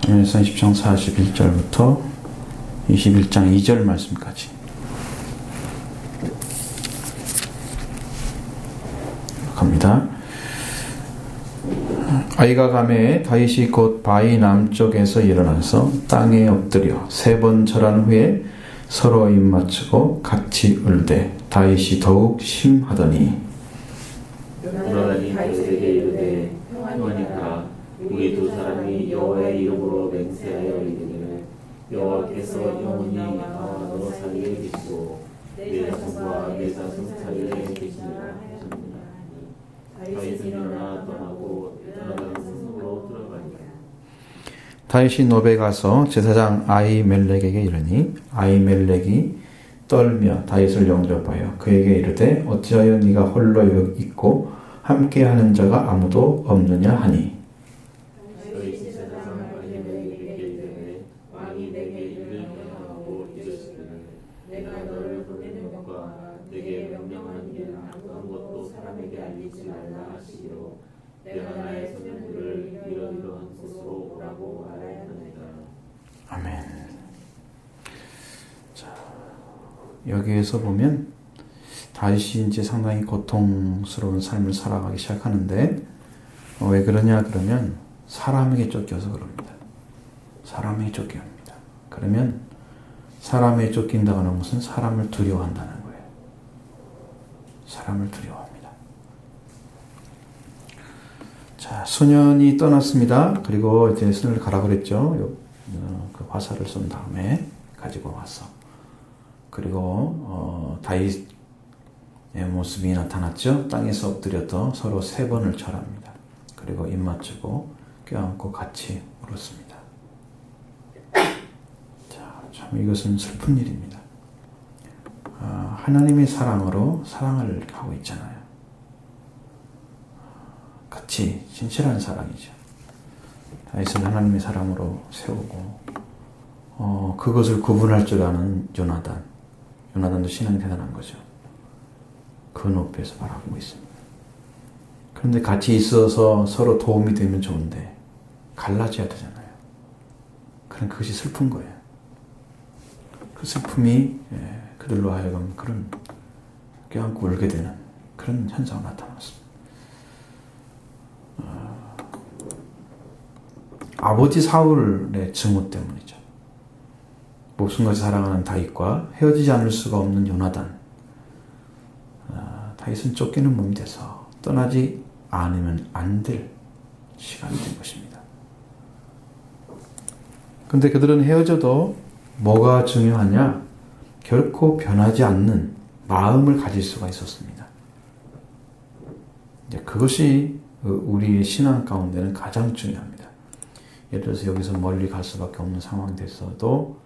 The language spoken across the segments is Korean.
에베소서 10장 41절부터 21장 2절 말씀까지. 갑니다. 아이가 가매 다윗이 곧 바위 남쪽에서 일어나서 땅에 엎드려 3번 절한 후에 서로 입맞추고 같이 울되 다윗이 더욱 심하더니 요나단이 다윗에게 이르되 평안이니까 우리 두 사람이 여호와의 이름으로 맹세하여 이르기를 여호와께서 영원히 나와 너 사이에 계시고 내 자손과 내 자손 사이에 계시니라 하셨느니라. 다윗은 일어나 떠나고 요나단 성읍으로 들어가니라. 다윗이 노베 가서 제사장 아히멜렉에게 이르니 아히멜렉이 떨며 다윗을 영접하여 그에게 이르되 어찌하여 네가 홀로 있고 함께하는 자가 아무도 없느냐 하니 다윗이 제사장 아히멜렉에게 이르되 왕이 내게 이를 명령하고 이르시기를 내가 너를 보내는 것과 내게 명령한 일은 아무것도 사람에게 알리지 말라 하시기로 내가 나의 소년들을 이러이러한 곳으로 오라고 말하야 하느니라. 아멘. 자, 여기에서 보면 다윗이 이제 상당히 고통스러운 삶을 살아가기 시작하는데 왜 그러냐 그러면 사람에게 쫓겨서 그럽니다. 사람에게 쫓깁니다. 그러면 사람에게 쫓긴다고 하는 것은 사람을 두려워한다는 거예요. 사람을 두려워합니다. 자, 소년이 떠났습니다. 그리고 이제 손을 가라 그랬죠. 그 화살을 쏜 다음에 가지고 와서 그리고 다윗의 모습이 나타났죠. 땅에서 엎드려서 서로 3번을 절합니다. 그리고 입 맞추고 껴안고 같이 울었습니다. 자, 참 이것은 슬픈 일입니다. 하나님의 사랑으로 사랑을 하고 있잖아요. 같이 진실한 사랑이죠. 다윗을 하나님의 사랑으로 세우고 그것을 구분할 줄 아는 요나단도 신앙이 대단한 거죠. 그 높이에서 바라보고 있습니다. 그런데 같이 있어서 서로 도움이 되면 좋은데 갈라져야 되잖아요. 그럼 그것이 슬픈 거예요. 그 슬픔이 그들로 하여금 그런 껴안고 울게 되는 그런 현상이 나타났습니다. 아버지 사울의 증오 때문이죠. 목숨같이 사랑하는 다윗과 헤어지지 않을 수가 없는 요나단. 다윗은 쫓기는 몸이 돼서 떠나지 않으면 안 될 시간이 된 것입니다. 그런데 그들은 헤어져도 뭐가 중요하냐? 결코 변하지 않는 마음을 가질 수가 있었습니다. 이제 그것이 우리의 신앙 가운데는 가장 중요합니다. 예를 들어서 여기서 멀리 갈 수밖에 없는 상황이 됐어도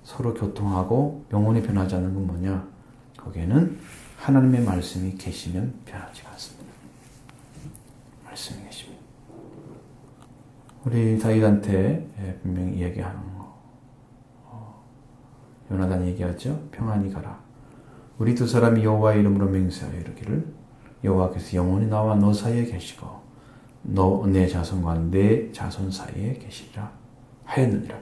서로 교통하고 영혼이 변하지 않는 건 뭐냐? 거기에는 하나님의 말씀이 계시면 변하지가 않습니다. 말씀이 계시면. 우리 다윗한테 분명히 이야기하는 거. 요나단이 얘기하죠. 평안히 가라. 우리 두 사람이 여호와의 이름으로 맹세하여 이르기를 여호와께서 영원히 나와 너 사이에 계시고 너 내 자손과 내 자손 사이에 계시리라 하였느니라.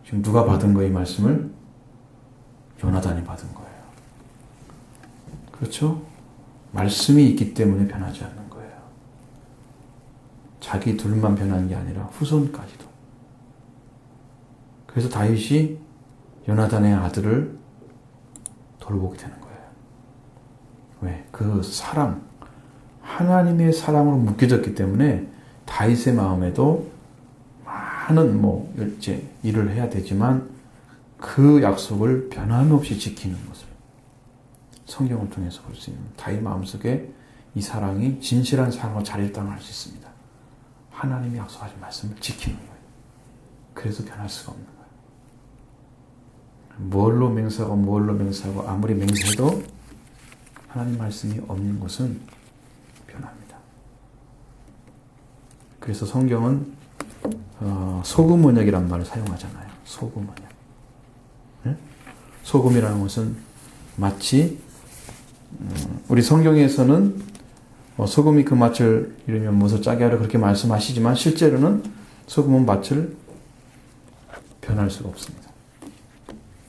지금 누가 받은 거예요? 이 말씀을? 요나단이 받은 거예요. 그렇죠? 말씀이 있기 때문에 변하지 않는 거예요. 자기 둘만 변한 게 아니라 후손까지도. 그래서 다윗이 요나단의 아들을 돌보게 되는 거예요. 왜? 그 사랑, 하나님의 사랑으로 묶여졌기 때문에 다윗의 마음에도 많은 이제 일을 해야 되지만 그 약속을 변함없이 지키는 것을 성경을 통해서 볼 수 있는 다윗 마음속에 이 사랑이 진실한 사랑으로 자리를 땅할 수 있습니다. 하나님이 약속하신 말씀을 지키는 거예요. 그래서 변할 수가 없는 거예요. 뭘로 맹세하고 아무리 맹세해도 하나님 말씀이 없는 것은 변합니다. 그래서 성경은 소금 언약이란 말을 사용하잖아요. 소금 언약. 네? 소금이라는 것은 마치 우리 성경에서는 소금이 그 맛을 이루면 무엇을 짜게 하려 그렇게 말씀하시지만 실제로는 소금은 맛을 변할 수가 없습니다.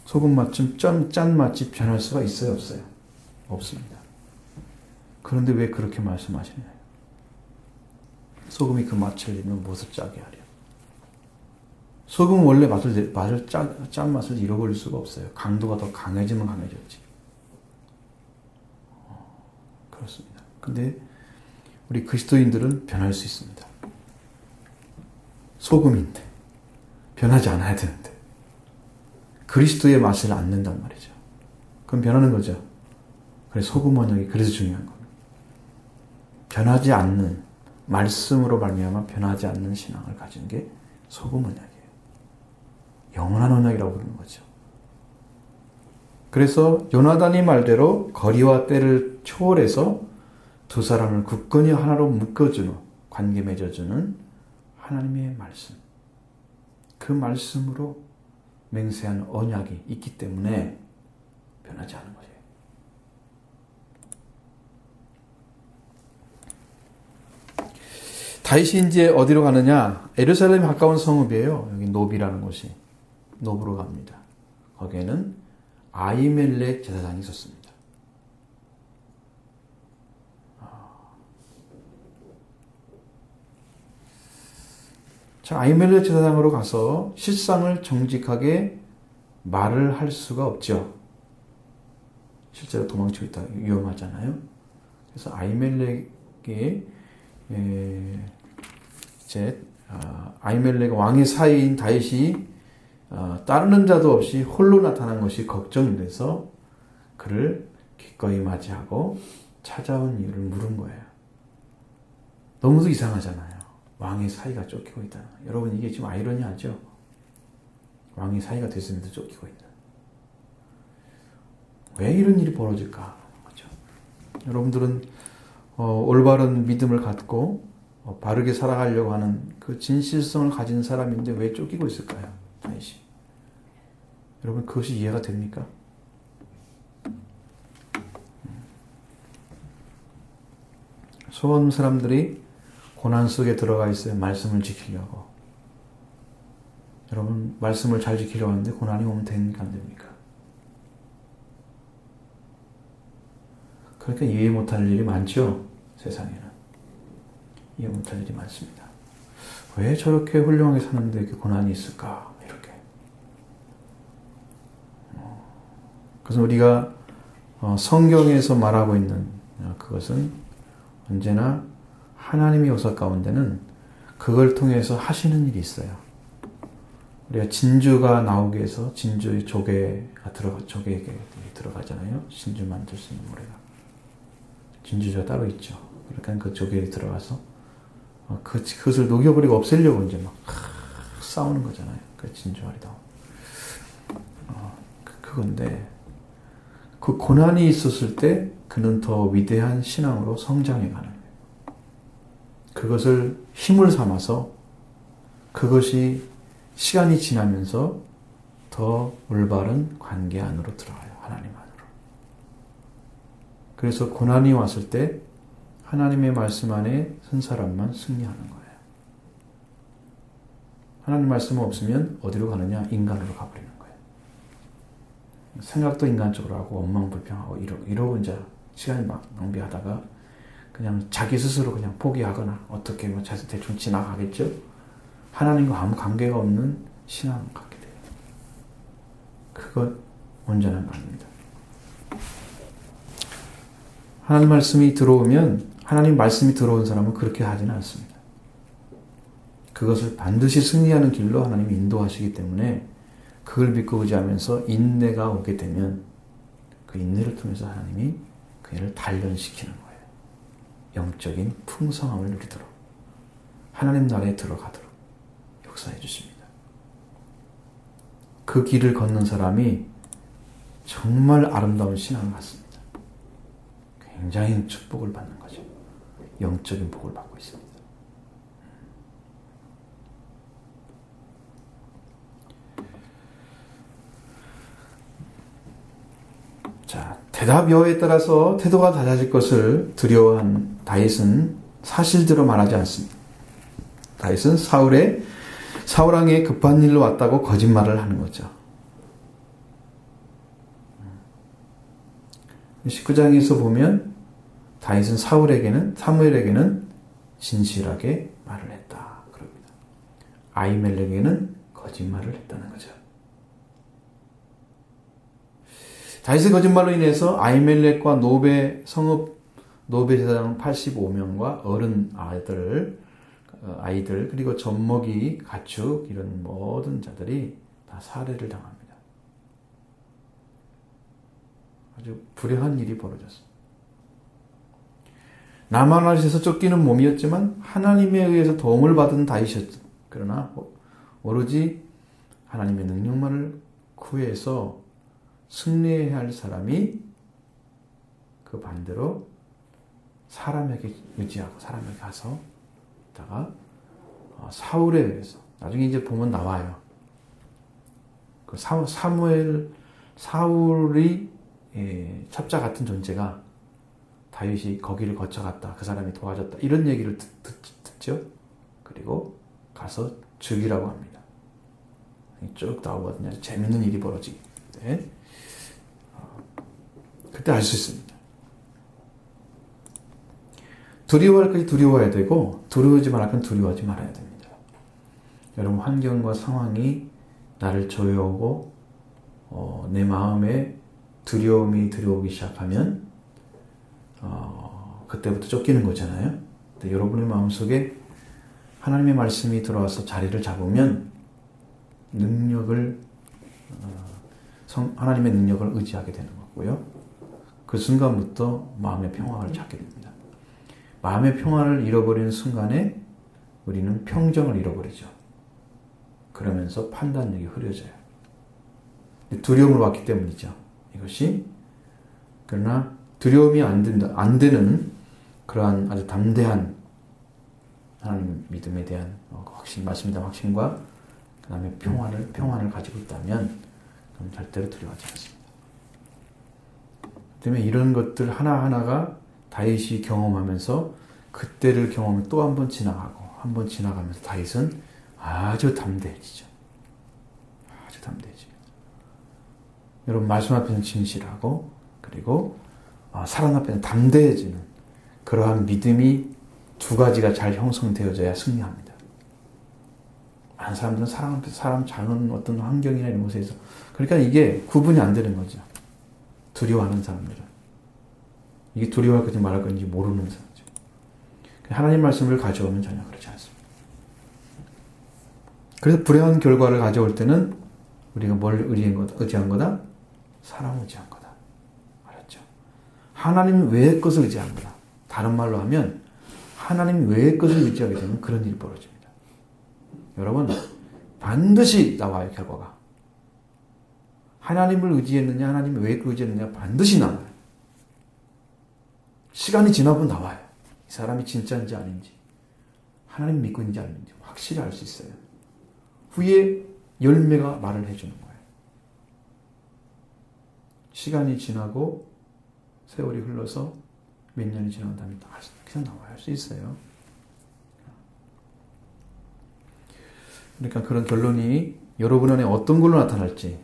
소금 맛좀 짠 맛이 변할 수가 있어요, 없어요? 없습니다. 그런데 왜 그렇게 말씀하시나요? 소금이 그 맛을 잃으면 무엇을 짜게 하려? 소금은 원래 짠 맛을 잃어버릴 수가 없어요. 강도가 더 강해지면 강해졌지. 그렇습니다. 근데 우리 그리스도인들은 변할 수 있습니다. 소금인데 변하지 않아야 되는데 그리스도의 맛을 안 낸단 말이죠. 그럼 변하는 거죠. 그래서 소금 언약이 그래서 중요한 겁니다. 변하지 않는 말씀으로 말미암아 변하지 않는 신앙을 가진 게 소금 언약이에요. 영원한 언약이라고 부르는 거죠. 그래서 요나단이 말대로 거리와 때를 초월해서 두 사람을 굳건히 하나로 묶어주는, 관계 맺어주는 하나님의 말씀. 그 말씀으로 맹세한 언약이 있기 때문에 변하지 않은 거예요. 다윗이 이제 어디로 가느냐? 예루살렘에 가까운 성읍이에요. 여기 노비라는 곳이. 노브로 갑니다. 거기에는 아히멜렉 제사장이 있었습니다. 자, 아히멜렉 제사장으로 가서 실상을 정직하게 말을 할 수가 없죠. 실제로 도망치고 있다 위험하잖아요. 그래서 아히멜렉이 아히멜렉 왕의 사이인 다윗이 따르는 자도 없이 홀로 나타난 것이 걱정이 돼서 그를 기꺼이 맞이하고 찾아온 이유를 물은 거예요. 너무도 이상하잖아요. 왕의 사이가 쫓기고 있다. 여러분 이게 지금 아이러니하죠? 왕의 사이가 됐음에도 쫓기고 있다. 왜 이런 일이 벌어질까? 그렇죠? 여러분들은 올바른 믿음을 갖고 바르게 살아가려고 하는 그 진실성을 가진 사람인데 왜 쫓기고 있을까요? 다윗이. 여러분 그것이 이해가 됩니까? 수많은 사람들이 고난 속에 들어가 있어요. 말씀을 지키려고. 여러분 말씀을 잘 지키려고 하는데 고난이 오면 됩니까? 안 됩니까? 그러니까 이해 못할 일이 많죠. 세상에는. 이해 못할 일이 많습니다. 왜 저렇게 훌륭하게 사는데 이렇게 고난이 있을까? 이렇게. 그래서 우리가 성경에서 말하고 있는 그것은 언제나 하나님의 요소 가운데는 그걸 통해서 하시는 일이 있어요. 우리가 진주가 나오기 위해서 진주의 조개가 조개에 들어가잖아요. 진주 만들 수 있는 모래가. 진주가 따로 있죠. 그러니까 그 조개에 들어가서 그것을 녹여버리고 없애려고 이제 막 싸우는 거잖아요. 그 진주알이다. 그건데 그 고난이 있었을 때 그는 더 위대한 신앙으로 성장해 가는 거예요. 그것을 힘을 삼아서 그것이 시간이 지나면서 더 올바른 관계 안으로 들어가요. 하나님 안으로. 그래서 고난이 왔을 때 하나님의 말씀 안에 선 사람만 승리하는 거예요. 하나님 말씀 없으면 어디로 가느냐? 인간으로 가버리는 거예요. 생각도 인간적으로 하고 원망불평하고 이러고 이제 시간을 막 낭비하다가 그냥 자기 스스로 그냥 포기하거나 어떻게 뭐 대충 지나가겠죠? 하나님과 아무 관계가 없는 신앙을 갖게 돼요. 그건 온전한 겁니다. 하나님 말씀이 들어오면 하나님 말씀이 들어온 사람은 그렇게 하지는 않습니다. 그것을 반드시 승리하는 길로 하나님이 인도하시기 때문에 그걸 믿고 의지하면서 인내가 오게 되면 그 인내를 통해서 하나님이 그 일을 단련시키는 거예요. 영적인 풍성함을 누리도록 하나님 나라에 들어가도록 역사해 주십니다. 그 길을 걷는 사람이 정말 아름다운 신앙을 갖습니다. 굉장히 축복을 받는 거죠. 영적인 복을 받고 있습니다. 자, 대답 여호에 따라서 태도가 달라질 것을 두려워한 다윗은 사실대로 말하지 않습니다. 다윗은 사울 왕의 급한 일로 왔다고 거짓말을 하는 거죠. 19장에서 보면 다윗은 사무엘에게는 진실하게 말을 했다. 그럽니다. 아히멜렉에게는 거짓말을 했다는 거죠. 다윗의 거짓말로 인해서 아히멜렉과 노베 제사장 85명과 어른 아이들 그리고 젖먹이 가축 이런 모든 자들이 다 살해를 당합니다. 아주 불행한 일이 벌어졌습니다. 나만아에서 쫓기는 몸이었지만 하나님에 의해서 도움을 받은 다윗이었죠. 그러나 오로지 하나님의 능력만을 구해서 승리해야 할 사람이 그 반대로 사람에게 의지하고 사람에게 가서 다가 사울에 의해서 나중에 이제 보면 나와요. 그 사울이 첩자 같은 존재가 다윗이 거기를 거쳐갔다. 그 사람이 도와줬다. 이런 얘기를 듣죠. 그리고 가서 죽이라고 합니다. 쭉 나오거든요. 재밌는 일이 벌어지기 때문에 그때 알 수 있습니다. 두려워할 것이 두려워해야 되고 두려워하지 말할 건 두려워하지 말아야 됩니다. 여러분 환경과 상황이 나를 조여오고 내 마음에 두려움이 들어오기 시작하면 그때부터 쫓기는 거잖아요. 근데 여러분의 마음속에 하나님의 말씀이 들어와서 자리를 잡으면 하나님의 능력을 의지하게 되는 거고요. 그 순간부터 마음의 평화를 찾게 됩니다. 마음의 평화를 잃어버리는 순간에 우리는 평정을 잃어버리죠. 그러면서 판단력이 흐려져요. 두려움을 받기 때문이죠. 이것이. 그러나 두려움이 안 되는 그러한 아주 담대한 하나님 믿음에 대한 말씀에 대한 확신과 그 다음에 평안을 가지고 있다면 그럼 절대로 두려워하지 않습니다. 때문에 이런 것들 하나하나가 다윗이 경험하면서 그때를 경험해 또 한 번 지나가고 한 번 지나가면서 다윗은 아주 담대해지죠. 아주 담대해집니다. 여러분 말씀 앞에는 진실하고 그리고 사랑 앞에는 담대해지는 그러한 믿음이 두 가지가 잘 형성되어져야 승리합니다. 많은 사람들은 사랑 앞에서 사람 작은 어떤 환경이나 이런 곳에서 그러니까 이게 구분이 안 되는 거죠. 두려워하는 사람들은. 이게 두려워할 건지 말할 건지 모르는 사람이죠. 하나님 말씀을 가져오면 전혀 그렇지 않습니다. 그래서 불행한 결과를 가져올 때는 우리가 뭘 의지한 거다? 사랑을 의지한 거다. 알았죠? 하나님 외의 것을 의지한 거다. 다른 말로 하면 하나님 외의 것을 의지하게 되면 그런 일이 벌어집니다. 여러분 반드시 나와요. 결과가. 하나님을 의지했느냐 하나님 외의 걸 의지했느냐 반드시 나와요. 시간이 지나면 나와요. 이 사람이 진짜인지 아닌지 하나님 믿고 있는지 아닌지 확실히 알 수 있어요. 후에 열매가 말을 해주는 거예요. 시간이 지나고 세월이 흘러서 몇 년이 지난 다음에 그냥 나와야 할 수 있어요. 그러니까 그런 결론이 여러분 안에 어떤 걸로 나타날지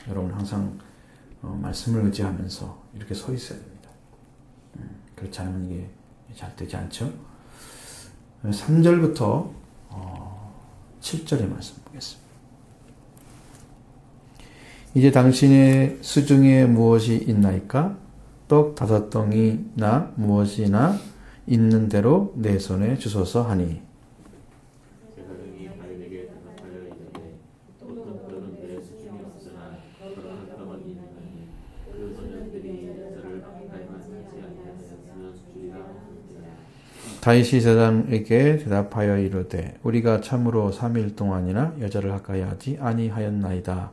여러분 항상 말씀을 의지하면서 이렇게 서 있어야 됩니다. 그렇지 않으면 이게 잘 되지 않죠. 3절부터 7절의 말씀 보겠습니다. 이제 당신의 수중에 무엇이 있나이까? 떡 5덩이나 무엇이나 있는 대로 내 손에 주소서 하니 제사장이 다윗에게 대답하여 이르되 어떤 떡은 내 수중에 없으나 그러한 떡은 있나니 그 소년들이 저를 가까이만 하지 아니하였으면 주리라 하는지라. 다윗이 제사장에게 대답하여 이르되 우리가 참으로 3일 동안이나 여자를 가까이 하지 아니하였나이다.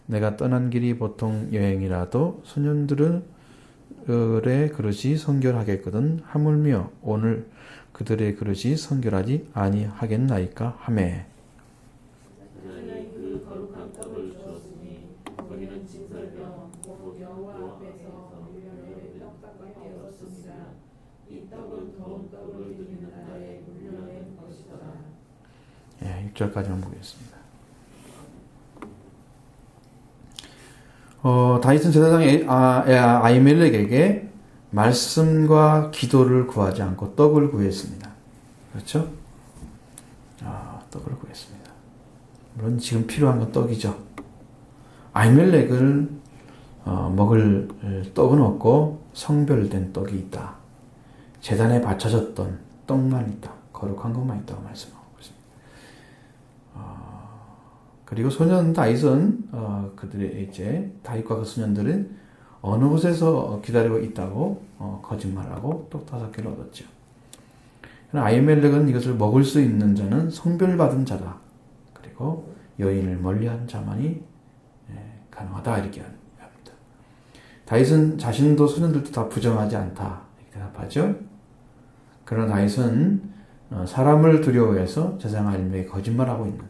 내가 떠난 길이 보통 여행이라도 소년들은 그들의 그릇이 성결하겠거든 하물며 오늘 그들의 그릇이 성결하지 아니하겠나이까 하매 제사장이 그 거룩한 떡을 주었으니 거기는 진설병 여호와 앞에서 열매를 떡밖에 없었으나 이 떡은 더욱 6절까지만 보겠습니다. 다윗은 제사장 아히멜렉에게 말씀과 기도를 구하지 않고 떡을 구했습니다. 그렇죠? 떡을 구했습니다. 물론 지금 필요한 건 떡이죠. 아히멜렉을 먹을 떡은 없고 성별된 떡이 있다. 제단에 바쳐졌던 떡만 있다. 거룩한 것만 있다고 말씀하고 있습니다. 그리고 소년 다윗은 그들의 이제 다윗과 그 소년들은 어느 곳에서 기다리고 있다고 거짓말하고 떡 5개를 얻었죠. 아히멜렉은 이것을 먹을 수 있는 자는 성별받은 자다. 그리고 여인을 멀리한 자만이 가능하다 이렇게 합니다. 다윗은 자신도 소년들도 다 부정하지 않다 이렇게 대답하죠. 그러나 다윗은 사람을 두려워해서 제사장 아히멜렉이 거짓말하고 있는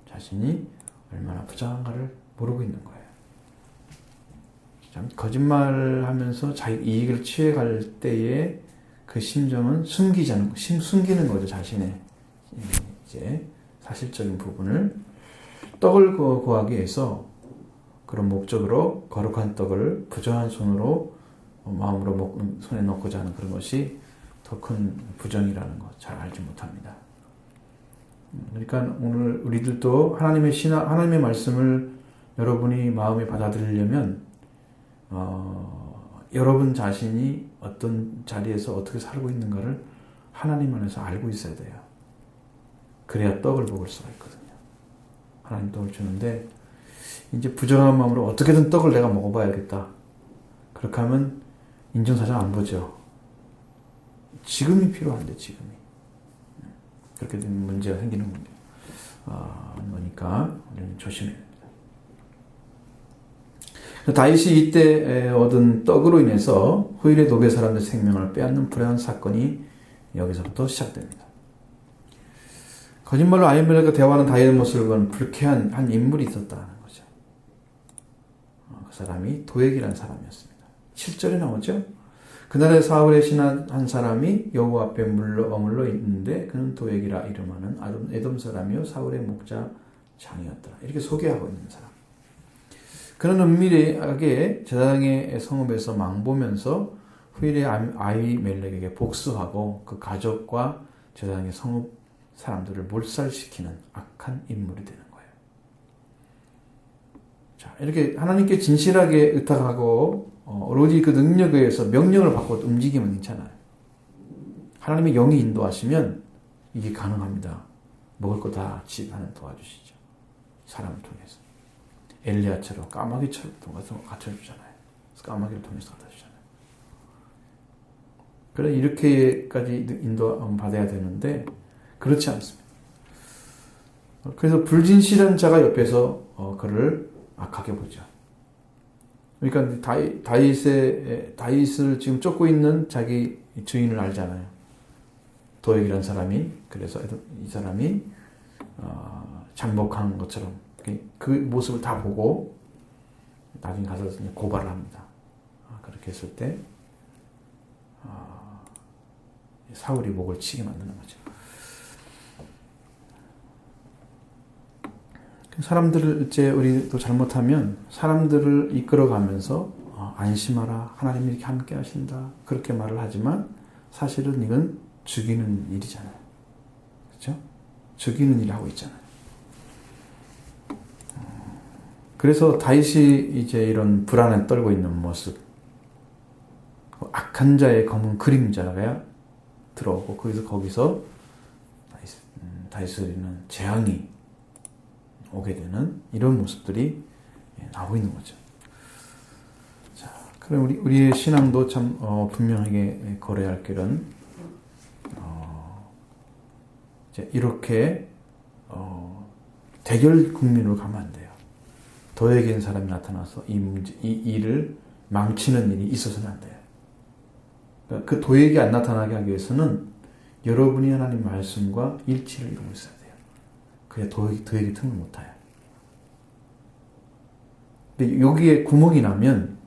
자신이 얼마나 부정한가를 모르고 있는 거예요. 참 거짓말하면서 자기 이익을 취해갈 때에 그 심정은 숨기는 거죠. 자신의 이제 사실적인 부분을 떡을 구하기 위해서 그런 목적으로 거룩한 떡을 부정한 손으로 마음으로 손에 넣고자 하는 그런 것이 더 큰 부정이라는 것 잘 알지 못합니다. 그러니까 오늘 우리들도 하나님의 말씀을 여러분이 마음에 받아들이려면 여러분 자신이 어떤 자리에서 어떻게 살고 있는가를 하나님 안에서 알고 있어야 돼요. 그래야 떡을 먹을 수가 있거든요. 하나님 떡을 주는데 이제 부정한 마음으로 어떻게든 떡을 내가 먹어봐야겠다. 그렇게 하면 인정사정 안 보죠. 지금이 필요한데 지금이. 그렇게 되면 문제가 생기는 거니까 우리는 조심해야 됩니다. 다윗이 이때 얻은 떡으로 인해서 후일의 노베 사람들의 생명을 빼앗는 불행한 사건이 여기서부터 시작됩니다. 거짓말로 아히멜렉과 대화하는 다윗의 모습을 본 불쾌한 한 인물이 있었다는 거죠. 그 사람이 도액이라는 사람이었습니다. 7절에 나오죠. 그날에 사울의 신하 한 사람이 여호와 앞에 머물러 있는데 그는 도액이라 이름하는 에돔 사람이요 사울의 목자 장이었더라. 이렇게 소개하고 있는 사람. 그는 은밀하게 제사장의 성읍에서 망보면서 후일의 아히멜렉에게 복수하고 그 가족과 제사장의 성읍 사람들을 몰살시키는 악한 인물이 되는 거예요. 자, 이렇게 하나님께 진실하게 의탁하고 오로지 그 능력에 의해서 명령을 받고 움직이면 괜찮아요. 하나님의 영이 인도하시면 이게 가능합니다. 먹을 거 다 하나님 도와주시죠. 사람을 통해서. 엘리야처럼 까마귀처럼 갖춰주잖아요. 까마귀를 통해서 갖춰주잖아요. 그래 이렇게까지 인도 받아야 되는데 그렇지 않습니다. 그래서 불진실한 자가 옆에서 그를 악하게 보죠. 그러니까 다윗을 지금 쫓고 있는 자기 주인을 알잖아요. 도액이라는 사람이. 그래서 이 사람이 잠복한 것처럼 그 모습을 다 보고 나중에 가서 고발을 합니다. 그렇게 했을 때 사울이 목을 치게 만드는 거죠. 사람들을 이제 우리도 잘못하면 사람들을 이끌어가면서 안심하라, 하나님이 이렇게 함께 하신다 그렇게 말을 하지만 사실은 이건 죽이는 일이잖아요. 그렇죠? 죽이는 일을 하고 있잖아요. 그래서 다윗이 이제 이런 불안에 떨고 있는 모습, 악한 자의 검은 그림자가 들어오고 거기서 다윗을 이루는 재앙이 오게 되는 이런 모습들이 나오고 있는 거죠. 자, 그럼 우리의 신앙도 참 분명하게 걸어야 할 길은 이제 이렇게 대결 국민으로 가면 안 돼요. 도액인 사람이 나타나서 이 일을 망치는 일이 있어서는 안 돼요. 그러니까 그 도액이 안 나타나게 하기 위해서는 여러분이 하나님 말씀과 일치를 이루고 있어야 돼요. 그래야 도액이 틈을 못 타요. 근데 여기에 구멍이 나면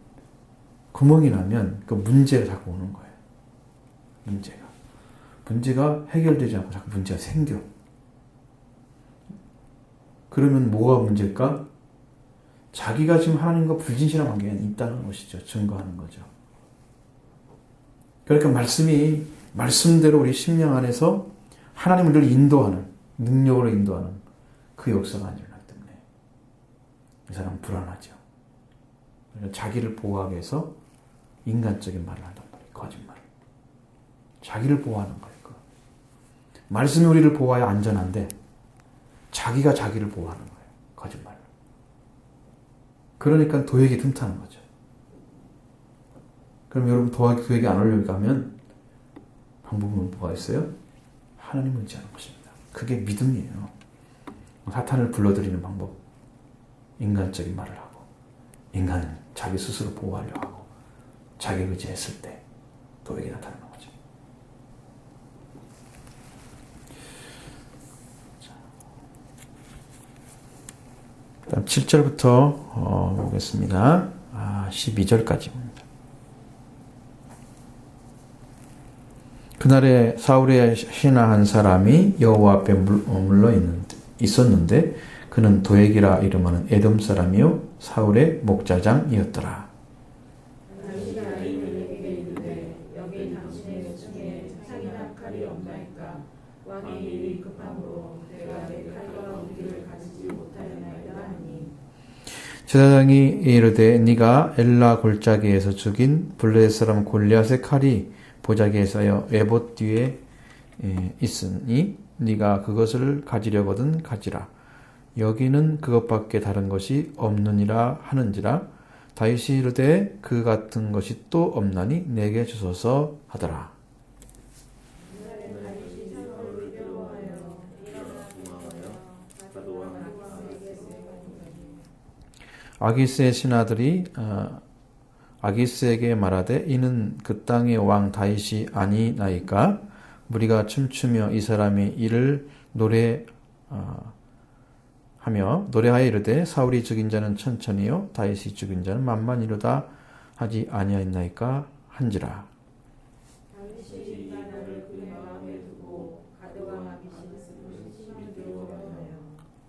그 문제가 자꾸 오는 거예요. 문제가 해결되지 않고 자꾸 문제가 생겨. 그러면 뭐가 문제일까? 자기가 지금 하나님과 불진실한 관계에 있다는 것이죠. 증거하는 거죠. 그러니까 말씀대로 우리 심령 안에서 하나님을 늘 인도하는, 능력으로 인도하는 그 역사가 안 일어나기 때문에 이 사람은 불안하죠. 그러니까 자기를 보호하기 위해서 인간적인 말을 한단 말이에요. 거짓말. 자기를 보호하는 거예요. 말씀이 우리를 보호해야 안전한데 자기가 자기를 보호하는 거예요. 거짓말로. 그러니까 도액이 틈타는 거죠. 그럼 여러분 도액이 안 오려고 하면 방법은 뭐가 있어요? 하나님을 의지하는 것입니다. 그게 믿음이에요. 사탄을 불러들이는 방법. 인간적인 말을 하고 인간은 자기 스스로 보호하려고 하고 자기 의지했을 때 도액이 나타나는 거죠. 다음 7절부터 보겠습니다. 12절까지입니다. 그날에 사울의 신하 한 사람이 여호와 앞에 물러 있었는데 그는 도액이라 이름하는 에돔 사람이요 사울의 목자장이었더라. 제사장이 이르되 네가 엘라 골짜기에서 죽인 블레셋 사람 골리앗의 칼이 보자기에서 에봇 뒤에 있으니 네가 그것을 가지려거든 가지라. 여기는 그것밖에 다른 것이 없느니라 하는지라. 다윗이 이르되 그 같은 것이 또 없나니 내게 주소서 하더라. 아기스의 신하들이 아기스에게 말하되 이는 그 땅의 왕 다윗이 아니나이까. 무리가 춤추며 이 사람이 이를 노래하여 이르되 사울이 죽인 자는 천천히요 다윗이 죽인 자는 만만이로다 하지 아니하였나이까 한지라.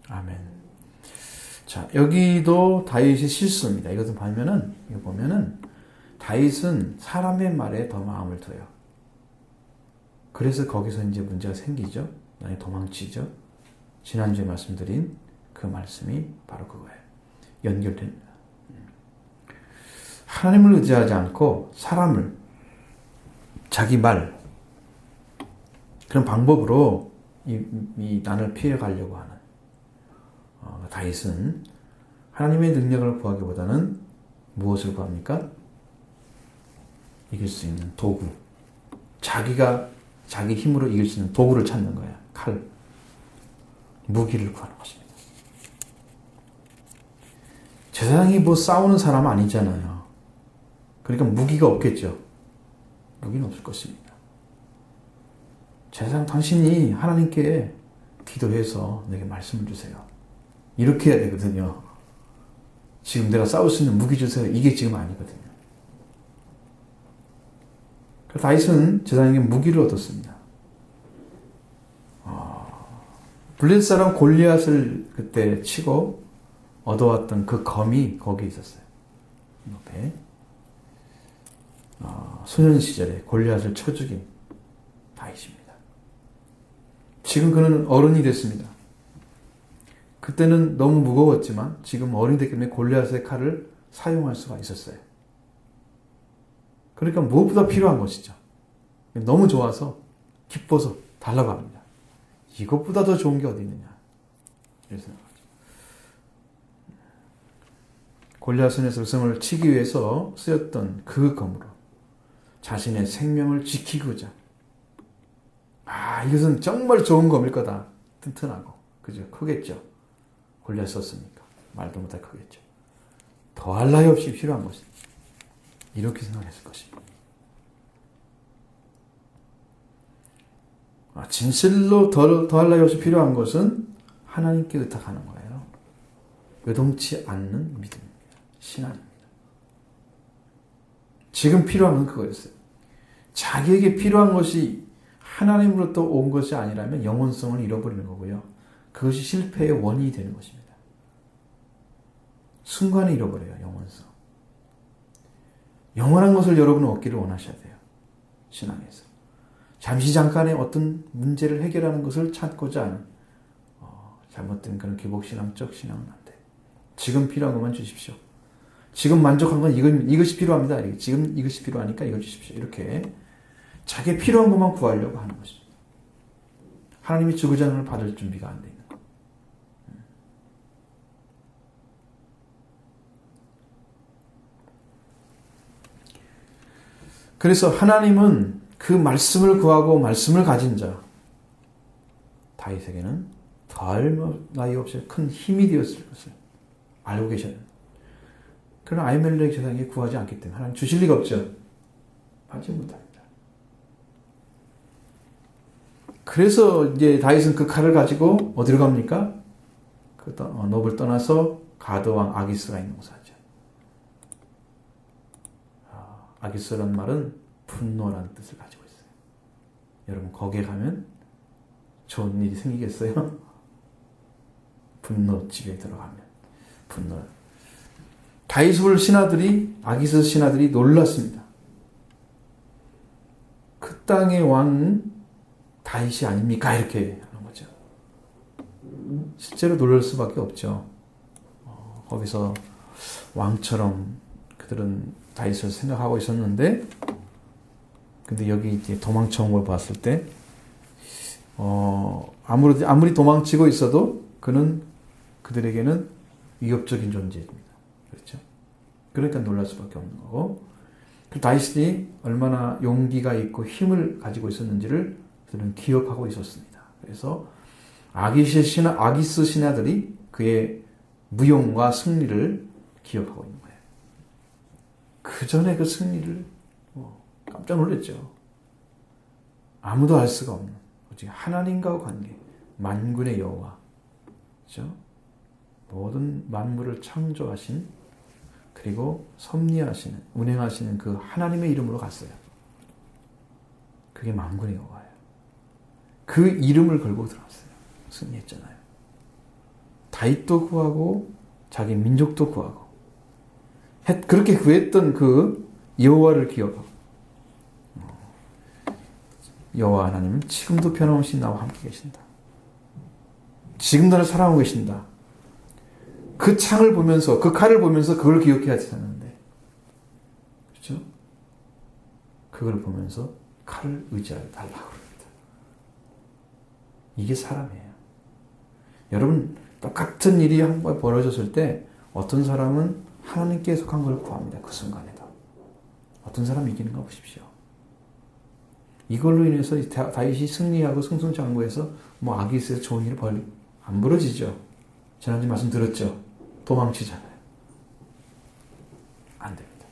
아멘. 자, 여기도 다윗이 실수입니다. 이것을 보면은 다윗은 사람의 말에 더 마음을 둬요. 그래서 거기서 이제 문제가 생기죠. 나중에 도망치죠. 지난주에 말씀드린 그 말씀이 바로 그거예요. 연결됩니다. 하나님을 의지하지 않고 사람을 자기 말 그런 방법으로 이 난을 피해 가려고 하는 다윗은 하나님의 능력을 구하기보다는 무엇을 구합니까? 이길 수 있는 도구. 자기가 자기 힘으로 이길 수 있는 도구를 찾는 거야. 칼. 무기를 구하는 것입니다. 제사장이 뭐 싸우는 사람 아니잖아요. 그러니까 무기가 없겠죠. 무기는 없을 것입니다. 제사장 당신이 하나님께 기도해서 내게 말씀을 주세요. 이렇게 해야 되거든요. 지금 내가 싸울 수 있는 무기 주세요. 이게 지금 아니거든요. 그래서 다윗은 제사장에게 무기를 얻었습니다. 블레셋 사람 골리앗을 그때 치고 얻어왔던 그 검이 거기에 있었어요. 옆에. 소년 시절에 골리앗을 쳐 죽인 다윗입니다. 지금 그는 어른이 됐습니다. 그때는 너무 무거웠지만 지금 어른이 됐기 때문에 골리앗의 칼을 사용할 수가 있었어요. 그러니까 무엇보다 필요한 것이죠. 너무 좋아서 기뻐서 달라고 합니다. 이것보다 더 좋은 게 어디 있느냐. 이렇게 생각하죠. 골리앗의 스승을 치기 위해서 쓰였던 그 검으로 자신의 생명을 지키고자. 이것은 정말 좋은 검일 거다. 튼튼하고. 그죠? 크겠죠. 골리앗 썼으니까. 말도 못할 크겠죠. 더할 나위 없이 필요한 것이. 이렇게 생각했을 것입니다. 진실로 더할 나위 없이 필요한 것은 하나님께 의탁하는 거예요. 요동치 않는 믿음입니다. 신앙입니다. 지금 필요한 건 그거였어요. 자기에게 필요한 것이 하나님으로부터 온 것이 아니라면 영혼성을 잃어버리는 거고요. 그것이 실패의 원인이 되는 것입니다. 순간에 잃어버려요. 영원성. 영원한 것을 여러분은 얻기를 원하셔야 돼요. 신앙에서. 잠시 잠깐의 어떤 문제를 해결하는 것을 찾고자 하는 잘못된 그런 기복신앙적 신앙은 안 돼. 지금 필요한 것만 주십시오. 지금 만족한 건 이것이 필요합니다. 지금 이것이 필요하니까 이걸 주십시오. 이렇게 자기 필요한 것만 구하려고 하는 것입니다. 하나님이 주고자 하는 걸 받을 준비가 안 돼 있는 것. 그래서 하나님은 그 말씀을 구하고 말씀을 가진 자 다윗에게는 더할 나위 없이 큰 힘이 되었을 것을 알고 계셔야 됩니다. 그러나 아히멜렉 제사장에게 구하지 않기 때문에 하나님 주실 리가 없죠. 받지 못합니다. 그래서 이제 다윗은 그 칼을 가지고 어디로 갑니까? 놉을 떠나서 가드왕 아기스가 있는 곳에 하죠. 아기스라는 말은 분노라는 뜻을 가지고 있어요. 여러분 거기에 가면 좋은 일이 생기겠어요? 분노 집에 들어가면 분노. 다윗을 신하들이 아기스 신하들이 놀랐습니다. 그 땅의 왕은 다윗이 아닙니까? 이렇게 하는 거죠. 실제로 놀랄 수밖에 없죠. 거기서 왕처럼 그들은 다윗을 생각하고 있었는데, 근데 여기 이제 도망쳐온 걸 봤을 때, 아무리 도망치고 있어도 그는 그들에게는 위협적인 존재입니다. 그렇죠? 그러니까 놀랄 수밖에 없는 거고, 그 다윗이 얼마나 용기가 있고 힘을 가지고 있었는지를 그들은 기억하고 있었습니다. 그래서 아기스 신하들이 그의 무용과 승리를 기억하고 있는 거예요. 그 전에 그 승리를 깜짝 놀랐죠. 아무도 알 수가 없는 오직 하나님과의 관계, 만군의 여호와, 그렇죠? 모든 만물을 창조하신 그리고 섭리하시는, 운행하시는 그 하나님의 이름으로 갔어요. 그게 만군의 여호와예요. 그 이름을 걸고 들어갔어요. 승리했잖아요. 다윗도 구하고 자기 민족도 구하고 그렇게 구했던 그 여호와를 기억하고, 여호와 하나님은 지금도 변함없이 나와 함께 계신다. 지금 나를 사랑하고 계신다. 그 창을 보면서, 그 칼을 보면서 그걸 기억해야 되는데, 그렇죠? 그걸 보면서 칼을 의지하여 달라고 합니다. 이게 사람이에요. 여러분, 똑같은 일이 한 번 벌어졌을 때 어떤 사람은 하나님께 속한 걸 구합니다. 그 순간에도. 어떤 사람이 이기는 거 보십시오. 이걸로 인해서 다윗이 승리하고 승승장구해서 아기스에서 좋은 일이 안 벌어지죠. 지난주 말씀 들었죠. 도망치잖아요. 안 됩니다.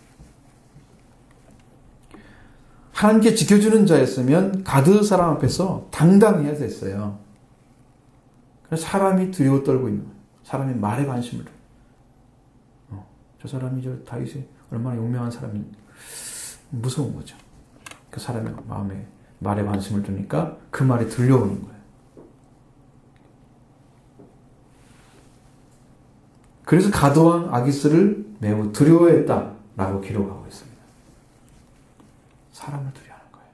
하나님께 지켜주는 자였으면 가드 사람 앞에서 당당해야 됐어요. 그래서 사람이 두려워 떨고 있는 거예요. 사람이 말에 관심을 둬요. 저 사람이 저 다윗이 얼마나 용맹한 사람이 무서운 거죠. 그 사람의 마음에 말에 관심을 두니까 그 말이 들려오는 거예요. 그래서 가드왕 아기스를 매우 두려워했다라고 기록하고 있습니다. 사람을 두려워하는 거예요.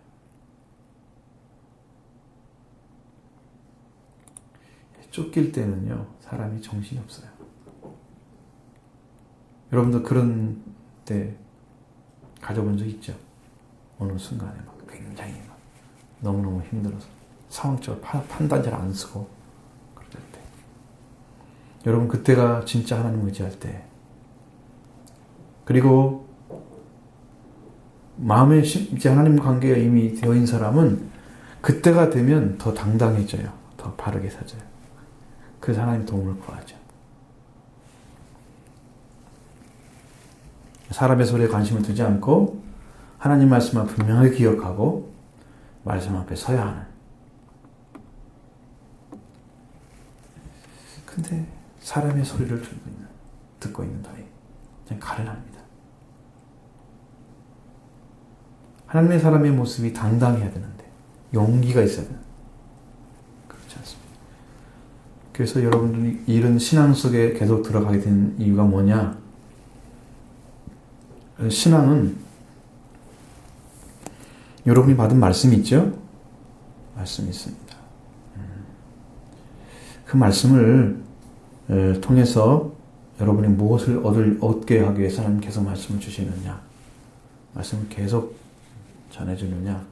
쫓길 때는요, 사람이 정신이 없어요. 여러분도 그런 때 가져본 적 있죠? 어느 순간에 굉장히 너무너무 힘들어서 상황적으로 판단 잘 안 쓰고 그럴 때, 여러분 그때가 진짜 하나님 의지할 때, 그리고 마음에 이제 하나님 관계가 이미 되어 있는 사람은 그때가 되면 더 당당해져요. 더 바르게 사져요. 그래서 하나님 도움을 구하죠. 사람의 소리에 관심을 두지 않고 하나님 말씀을 분명하게 기억하고 말씀 앞에 서야 하는. 근데 사람의 소리를 듣고 있는 다윗, 그냥 가련합니다. 하나님의 사람의 모습이 당당해야 되는데, 용기가 있어야 되는데 그렇지 않습니다. 그래서 여러분들이 이런 신앙 속에 계속 들어가게 된 이유가 뭐냐? 신앙은 여러분이 받은 말씀이 있죠? 말씀이 있습니다. 그 말씀을 통해서 여러분이 무엇을 얻게 하기 위해서 하나님 계속 말씀을 주시느냐? 말씀을 계속 전해주느냐?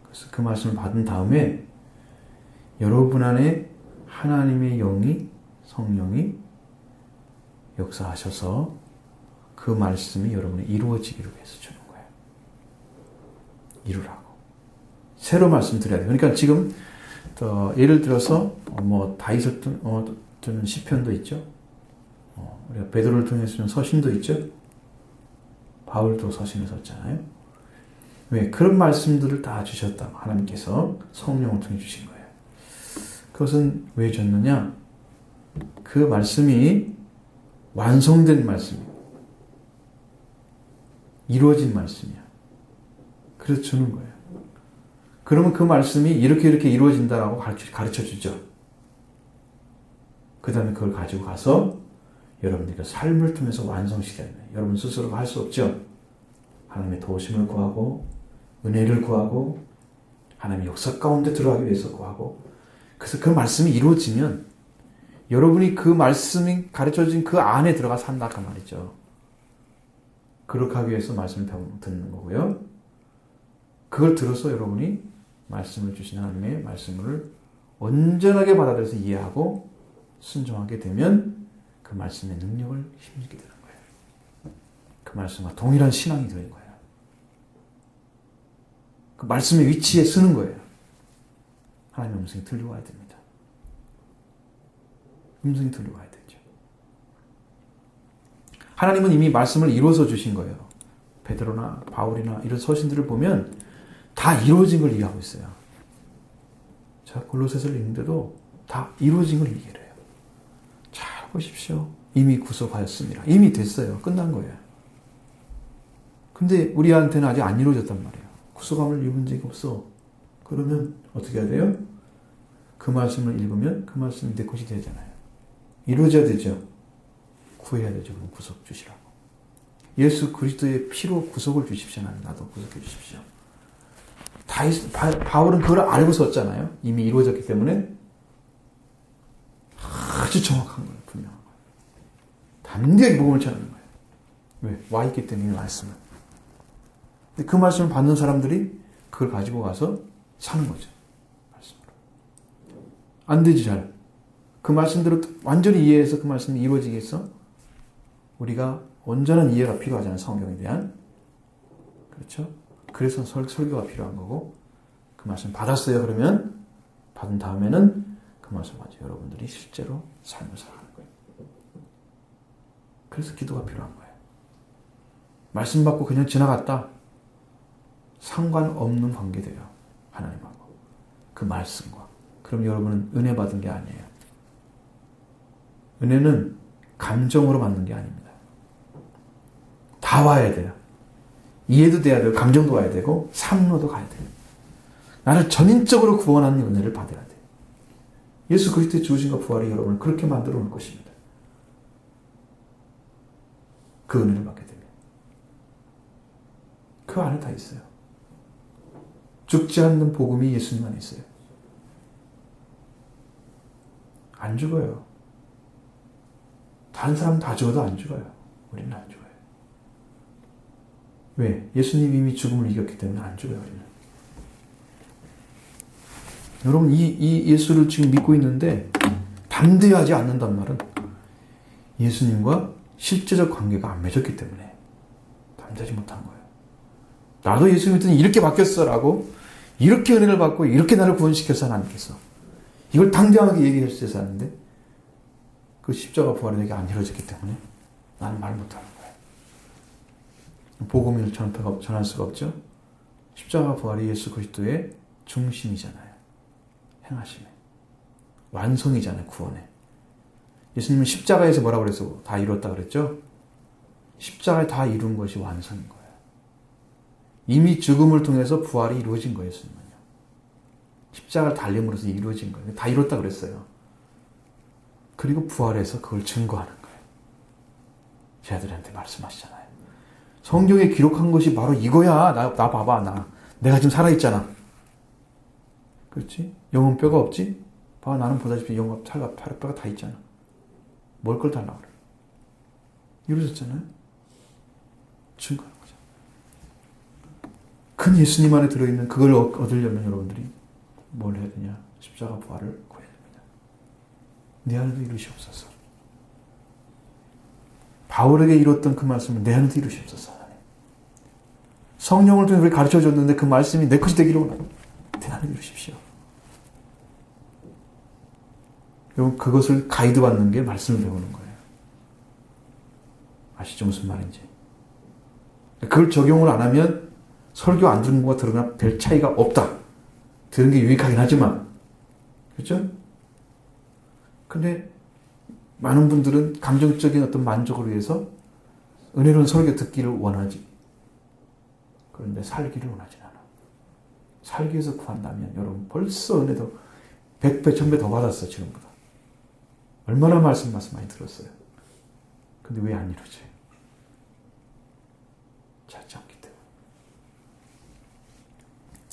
그래서 그 말씀을 받은 다음에 여러분 안에 하나님의 영이, 성령이 역사하셔서 그 말씀이 여러분이 이루어지기를 위해서 주는 거예요. 이루라고. 새로 말씀드려야 돼요. 그러니까 지금 예를 들어서 다윗을 든 시편도 있죠. 우리가 베드로를 통해서 쓰는 서신도 있죠. 바울도 서신을 썼잖아요. 왜? 그런 말씀들을 다 주셨다. 하나님께서 성령을 통해 주신 거예요. 그것은 왜 줬느냐? 그 말씀이 완성된 말씀이고 이루어진 말씀이야. 그래서 주는 거예요. 그러면 그 말씀이 이렇게 이루어진다라고 가르쳐 주죠. 그 다음에 그걸 가지고 가서 여러분들의 삶을 통해서 완성시켜야 돼요. 여러분 스스로가 할 수 없죠. 하나님의 도우심을 구하고 은혜를 구하고 하나님의 역사 가운데 들어가기 위해서 구하고, 그래서 그 말씀이 이루어지면 여러분이 그 말씀이 가르쳐진 그 안에 들어가 산다 그 말이죠. 그렇게 하기 위해서 말씀을 듣는 거고요. 그걸 들어서 여러분이 말씀을 주신 하나님의 말씀을 온전하게 받아들여서 이해하고 순종하게 되면 그 말씀의 능력을 힘입게 되는 거예요. 그 말씀과 동일한 신앙이 되는 거예요. 그 말씀의 위치에 쓰는 거예요. 하나님의 음성이 들려와야 됩니다. 음성이 들려와야 되죠. 하나님은 이미 말씀을 이루어서 주신 거예요. 베드로나 바울이나 이런 서신들을 보면 다 이루어진 걸 얘기하고 있어요. 자, 골로새서를 읽는데도 다 이루어진 걸 얘기해요. 잘 보십시오. 이미 구속하였습니다. 이미 됐어요. 끝난 거예요. 근데 우리한테는 아직 안 이루어졌단 말이에요. 구속함을 입은 적이 없어. 그러면 어떻게 해야 돼요? 그 말씀을 읽으면 그 말씀이 내 것이 되잖아요. 이루어져야 되죠. 구해야 되죠. 그럼 구속 주시라고. 예수 그리스도의 피로 구속을 주십시오. 나도 구속해 주십시오. 바울은 그걸 알고 썼잖아요. 이미 이루어졌기 때문에 아주 정확한 거예요. 분명한 거예요. 담대하게 복음을 전하는 거예요. 왜? 와 있기 때문에 말씀은. 근데 그 말씀을 받는 사람들이 그걸 가지고 가서 사는 거죠. 말씀으로. 안 되지 잘. 그 말씀대로 완전히 이해해서 그 말씀이 이루어지겠어? 우리가 온전한 이해가 필요하잖아요. 성경에 대한. 그렇죠? 그래서 설교가 필요한 거고, 그 말씀 받았어요. 그러면 받은 다음에는 그 말씀 가지고 여러분들이 실제로 삶을 살아가는 거예요. 그래서 기도가 필요한 거예요. 말씀 받고 그냥 지나갔다. 상관없는 관계돼요. 하나님하고. 그 말씀과. 그럼 여러분은 은혜 받은 게 아니에요. 은혜는 감정으로 받는 게 아닙니다. 다 와야 돼요. 이해도 돼야 되고 감정도 와야 되고 삶로도 가야 돼요. 나를 전인적으로 구원하는 은혜를 받아야 돼요. 예수 그리스도의 죽으심과 부활이 여러분을 그렇게 만들어 놓을 것입니다. 그 은혜를 받게 되면. 그 안에 다 있어요. 죽지 않는 복음이 예수님 안에 있어요. 안 죽어요. 다른 사람 다 죽어도 안 죽어요. 우리는 안 죽어요. 왜? 예수님이 이미 죽음을 이겼기 때문에 안 죽어요. 우리는. 여러분 이 예수를 지금 믿고 있는데 담대하지 않는단 말은 예수님과 실제적 관계가 안 맺었기 때문에 담대하지 못한 거예요. 나도 예수 믿더니 이렇게 바뀌었어 라고 이렇게 은혜를 받고 이렇게 나를 구원시켜서 하나님께서 이걸 당당하게 얘기할 수 있어서 하는데 그 십자가 부활이 내게 안 이루어졌기 때문에 나는 말 못하는 거예요. 복음을 전할 수가 없죠. 십자가 부활이 예수 그리스도의 중심이잖아요. 행하심에. 완성이잖아요. 구원에. 예수님은 십자가에서 뭐라고 그래서 다 이뤘다 그랬죠? 십자가에 다 이룬 것이 완성인 거예요. 이미 죽음을 통해서 부활이 이루어진 거예요. 예수님은요. 십자가를 달림으로써 이루어진 거예요. 다 이뤘다 그랬어요. 그리고 부활해서 그걸 증거하는 거예요. 제 아들한테 말씀하시잖아요. 성경에 기록한 것이 바로 이거야. 나 봐봐. 내가 지금 살아있잖아. 그렇지? 영혼 뼈가 없지? 봐, 나는 보다시피 영혼 뼈가 다 있잖아. 뭘 걸 달라고 그래. 이러셨잖아요. 증거하는 거죠. 큰 예수님 안에 들어있는 그걸 얻으려면 여러분들이 뭘 해야 되냐? 십자가 부활을 구해야 됩니다. 내 안에도 이루시옵소서. 바울에게 이뤘던 그 말씀을 내 안에도 이루시옵소서. 성령을 통해 우리 가르쳐줬는데 그 말씀이 내 것이 되기를 원합니다. 내 안에 이루십시오. 여러분, 그것을 가이드 받는 게 말씀을 배우는 거예요. 아시죠? 무슨 말인지. 그걸 적용을 안 하면 설교 안 듣는 것과 들으나 별 차이가 없다. 들은 게 유익하긴 하지만. 그렇죠? 근데 많은 분들은 감정적인 어떤 만족을 위해서 은혜로운 설교 듣기를 원하지. 그런데 살기를 원하지 않아. 살기 위해서 구한다면 여러분 벌써 은혜도 100배, 1000배 더 받았어, 지금보다. 얼마나 말씀 많이 들었어요. 근데 왜 안 이루지? 찾지 않기 때문에.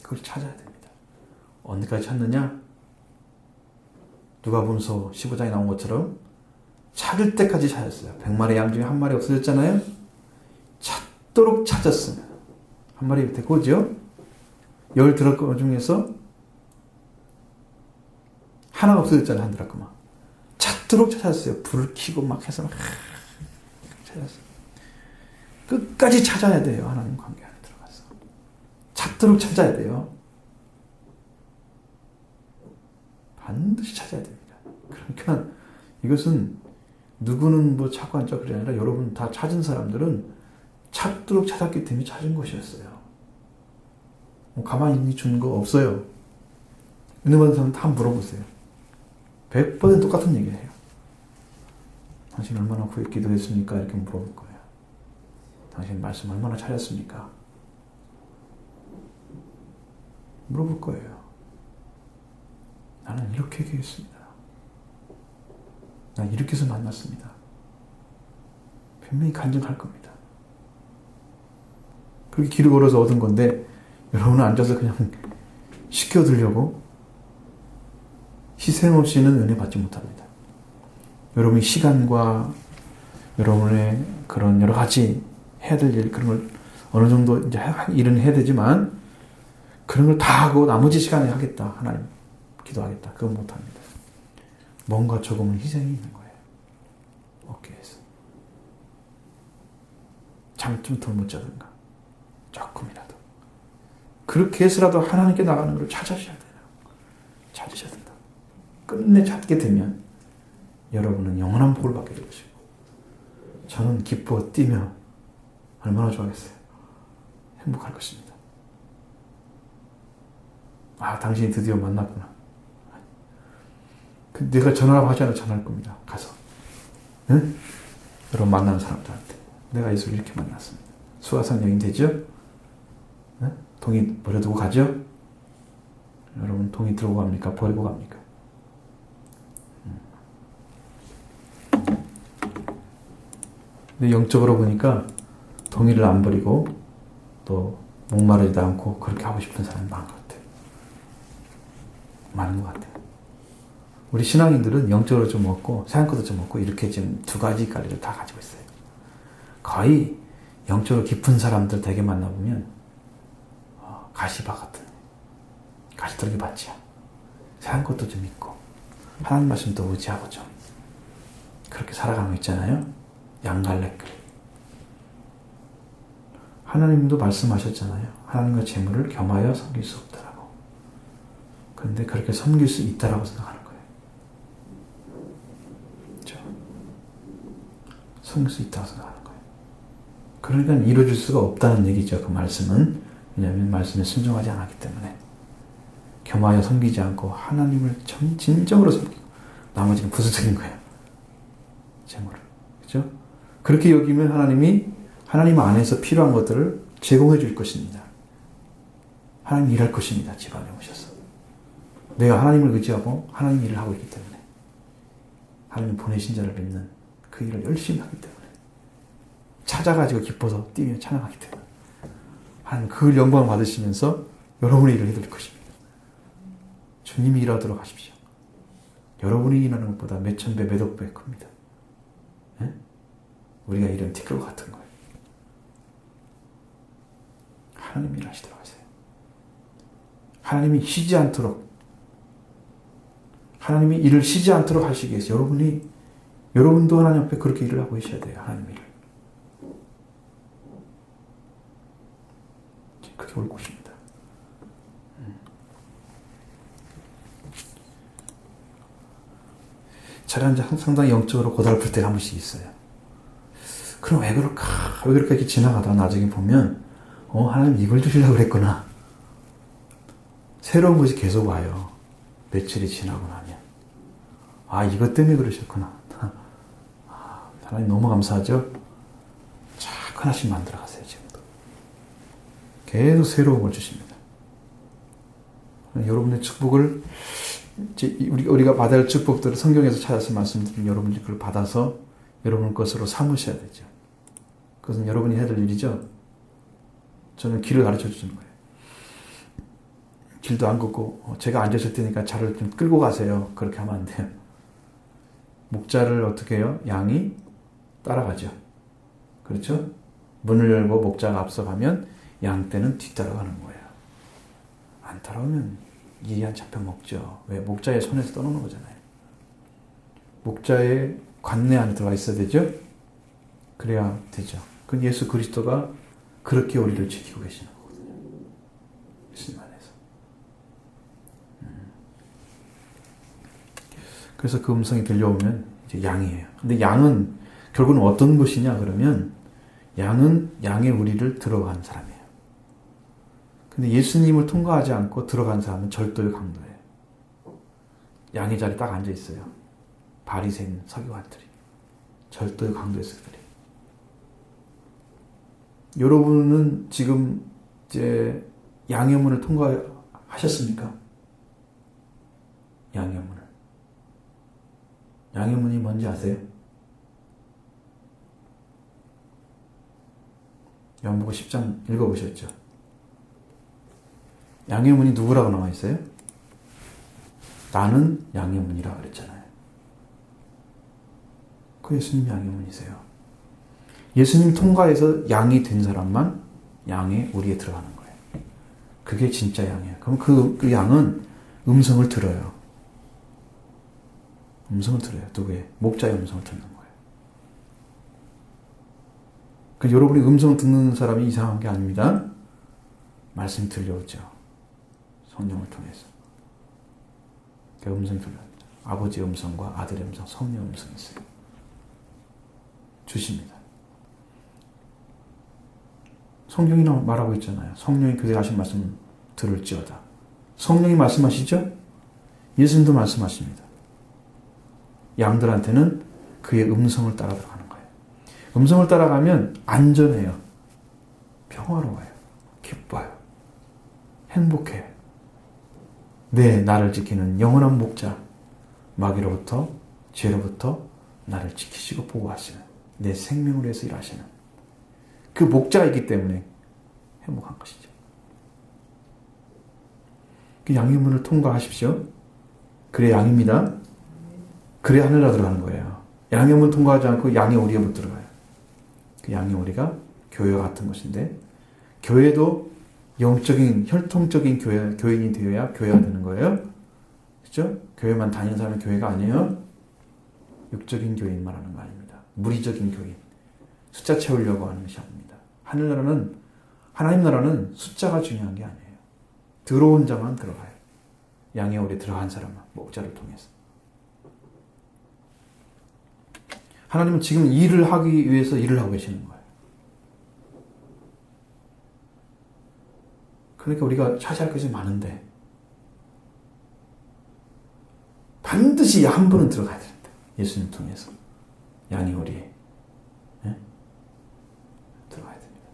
그걸 찾아야 됩니다. 언제까지 찾느냐? 누가복음서 15장에 나온 것처럼 찾을 때까지 찾았어요. 100마리 양 중에 한 마리 없어졌잖아요. 찾도록 찾았으면 한 마리 됐고죠. 10드라크마 중에서 하나가 없어졌잖아요. 한 드라크마. 찾도록 찾았어요. 불을 켜고 막 해서 막 찾았어요. 끝까지 찾아야 돼요. 하나님 관계 안에 들어가서. 찾도록 찾아야 돼요. 반드시 찾아야 됩니다. 그러니까 이것은 누구는 뭐 찾고 앉아 그게 아니라 여러분 다 찾은 사람들은 찾도록 찾았기 때문에 찾은 것이었어요. 뭐 가만히 있는 증거 없어요. 은혜 받은 사람 다 물어보세요. 100% 똑같은 얘기를 해요. 당신 얼마나 기도했습니까? 이렇게 물어볼 거예요. 당신 말씀 얼마나 잘했습니까? 물어볼 거예요. 나는 이렇게 얘기했습니다. 난 이렇게 해서 만났습니다. 분명히 간증할 겁니다. 그렇게 길을 걸어서 얻은 건데 여러분은 앉아서 그냥 시켜드리려고 희생 없이는 은혜 받지 못합니다. 여러분의 시간과 여러분의 그런 여러 가지 해야 될 일, 그런 걸 어느 정도 이제 일은 해야 되지만 그런 걸 다 하고 나머지 시간에 하겠다. 하나님 기도하겠다. 그건 못합니다. 뭔가 조금은 희생이 있는 거예요. 어깨에서. 잠 좀 더 못 자든가. 조금이라도. 그렇게 해서라도 하나님께 나가는 걸 찾으셔야 돼요. 찾으셔야 된다. 끝내 찾게 되면 여러분은 영원한 복을 받게 될 것이고 저는 기뻐 뛰며 얼마나 좋아하겠어요. 행복할 것입니다. 아, 당신이 드디어 만났구나. 내가 전화라고 하지 않아도 전화할 겁니다. 가서. 응? 여러분 만나는 사람들한테. 내가 예수를 이렇게 만났습니다. 수화산 여인 되죠? 응? 동이 버려두고 가죠? 여러분 동이 들고 갑니까? 버리고 갑니까? 근데 영적으로 보니까 동의를 안 버리고 또 목마르지도 않고 그렇게 하고 싶은 사람이 많은 것 같아요. 많은 것 같아요. 우리 신앙인들은 영적으로 좀 먹고 세상것도 좀 먹고 이렇게 지금 두 가지 관리를 다 가지고 있어요. 거의 영적으로 깊은 사람들 되게 만나보면 가시바 같은 가시떨기 받지야. 세상것도 좀 있고 하나님 말씀도 의지하고 좀 그렇게 살아가는 거 있잖아요. 양갈래길. 하나님도 말씀하셨잖아요. 하나님과 재물을 겸하여 섬길 수 없다라고. 그런데 그렇게 섬길 수 있다라고 생각하는 거예요. 그렇죠? 섬길 수 있다고 생각하는 거예요. 그러니까 이루어질 수가 없다는 얘기죠. 그 말씀은. 왜냐하면 말씀에 순종하지 않았기 때문에. 겸하여 섬기지 않고 하나님을 진정으로 섬기고 나머지는 부수적인 거예요. 재물을. 그렇죠? 그렇게 여기면 하나님이 하나님 안에서 필요한 것들을 제공해 줄 것입니다. 하나님 일할 것입니다. 집안에 오셔서. 내가 하나님을 의지하고 하나님 일을 하고 있기 때문에. 하나님 보내신 자를 믿는 그 일을 열심히 하기 때문에 찾아가지고 기뻐서 뛰며 찬양하기 때문에 하나님 그 영광을 받으시면서 여러분의 일을 해드릴 것입니다. 주님이 일하도록 하십시오. 여러분이 일하는 것보다 몇 천 배, 몇 억 배 큽니다. 네? 우리가 일은 티끌과 같은 거예요. 하나님이 일하시도록 하세요. 하나님이 쉬지 않도록, 하나님이 일을 쉬지 않도록 하시기 위해서 여러분도 하나님 앞에 그렇게 일을 하고 계셔야 돼요. 하나님 일을. 그렇게 올 것입니다. 저는 상당히 영적으로 고달플 때가 한 번씩 있어요. 그럼 왜 그럴까? 왜 그렇게 이렇게 지나가다 나중에 보면 하나님 이걸 주시려고 그랬구나. 새로운 것이 계속 와요. 며칠이 지나고 나면. 이것 때문에 그러셨구나. 하나님 너무 감사하죠? 자꾸 하나씩 만들어 가세요, 지금도. 계속 새로운 걸 주십니다. 여러분의 축복을, 우리가 받아야 할 축복들을 성경에서 찾아서 말씀드린 여러분들이 그걸 받아서 여러분 것으로 삼으셔야 되죠. 그것은 여러분이 해야 될 일이죠. 저는 길을 가르쳐 주는 거예요. 길도 안 걷고 제가 앉으실 테니까 차를 좀 끌고 가세요. 그렇게 하면 안 돼요. 목자를 어떻게 해요? 양이 따라가죠. 그렇죠? 문을 열고 목자가 앞서가면 양떼는 뒤따라가는 거예요. 안 따라오면 일이 안 잡혀먹죠. 왜? 목자의 손에서 떠나는 거잖아요. 목자의 관내 안에 들어가 있어야 되죠? 그래야 되죠. 그 예수 그리스도가 그렇게 우리를 지키고 계시는 거거든요. 예수님 안에서. 그래서 그 음성이 들려오면 이제 양이에요. 근데 양은 결국은 어떤 것이냐 그러면 양은 양의 우리를 들어간 사람이에요. 근데 예수님을 통과하지 않고 들어간 사람은 절도의 강도예요. 양의 자리에 딱 앉아 있어요. 바리새인 서기관들이. 절도의 강도의 서기들이. 여러분은 지금 이제 양의 문을 통과하셨습니까? 양의 문을. 양의 문이 뭔지 아세요? 요한복음 10장 읽어보셨죠? 양의 문이 누구라고 나와 있어요? 나는 양의 문이라 그랬잖아요. 그 예수님이 양의 문이세요. 예수님 통과해서 양이 된 사람만 양의 우리에 들어가는 거예요. 그게 진짜 양이에요. 그럼 그 양은 음성을 들어요. 음성을 들어요. 누구의? 목자의 음성을 듣는 거예요. 그 여러분이 음성을 듣는 사람이 이상한 게 아닙니다. 말씀이 들려오죠. 성령을 통해서. 그 음성이 들려옵니다. 아버지의 음성과 아들의 음성, 성령의 음성이 있어요. 주십니다. 성령이 말하고 있잖아요. 성령이 그대가 하신 말씀 들을지어다. 성령이 말씀하시죠? 예수님도 말씀하십니다. 양들한테는 그의 음성을 따라 들어가는 거예요. 음성을 따라가면 안전해요. 평화로워요. 기뻐요. 행복해요. 네, 나를 지키는 영원한 목자, 마귀로부터, 죄로부터 나를 지키시고 보호하시는, 내 생명을 위해서 일하시는 그 목자가 있기 때문에 행복한 것이죠. 그 양의 문을 통과하십시오. 그래 양입니다. 그래 하늘나라 들어가는 거예요. 양의 문 통과하지 않고 양의 오리에 못 들어가요. 그 양의 오리가 교회와 같은 것인데, 교회도 영적인 혈통적인 교인이 되어야 교회가 되는 거예요. 그렇죠? 교회만 다니는 사람이 교회가 아니에요. 육적인 교인 말하는 거 아닙니다. 무리적인 교인. 숫자 채우려고 하는 것이 아닙니다. 하늘나라는, 하나님 나라는 숫자가 중요한 게 아니에요. 들어온 자만 들어가요. 양의 오리에 들어간 사람은 목자를 통해서. 하나님은 지금 일을 하기 위해서 일을 하고 계시는 거예요. 그러니까 우리가 차지할 것이 많은데 반드시 한 분은 들어가야 됩니다. 예수님 통해서. 양의 오리에. 네? 들어가야 됩니다.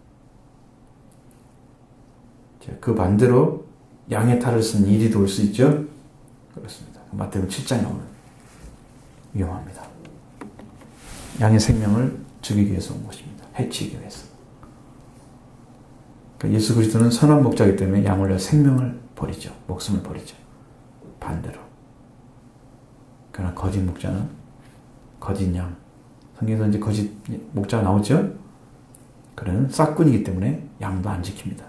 그 반대로 양의 탈을 쓴 이리도 올 수 있죠? 그렇습니다. 마태복음 7장에 나오는 위험합니다. 양의 생명을 죽이기 위해서 온 것입니다. 해치기 위해서. 그러니까 예수 그리스도는 선한 목자이기 때문에 양을 생명을 버리죠. 목숨을 버리죠. 반대로. 그러나 거짓 목자는 거짓 양. 성경에서 이제 거짓 목자가 나오죠. 그는 싹꾼이기 때문에 양도 안 지킵니다.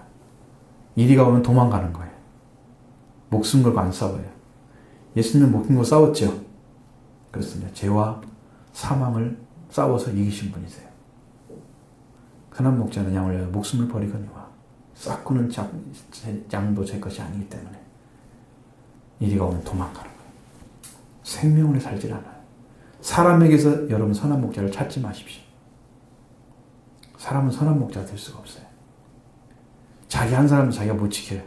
이리가 오면 도망가는 거예요. 목숨 걸고 안 싸워요. 예수님은 목숨 걸고 싸웠죠. 그렇습니다. 죄와 사망을 싸워서 이기신 분이세요. 선한 목자는 양을 위하여 목숨을 버리거니와 싹꾼은 양도 제 것이 아니기 때문에 이리가 오면 도망가는 거예요. 생명을 살질 않아요. 사람에게서 여러분 선한 목자를 찾지 마십시오. 사람은 선한 목자가 될 수가 없어요. 자기 한 사람은 자기가 못 지켜요.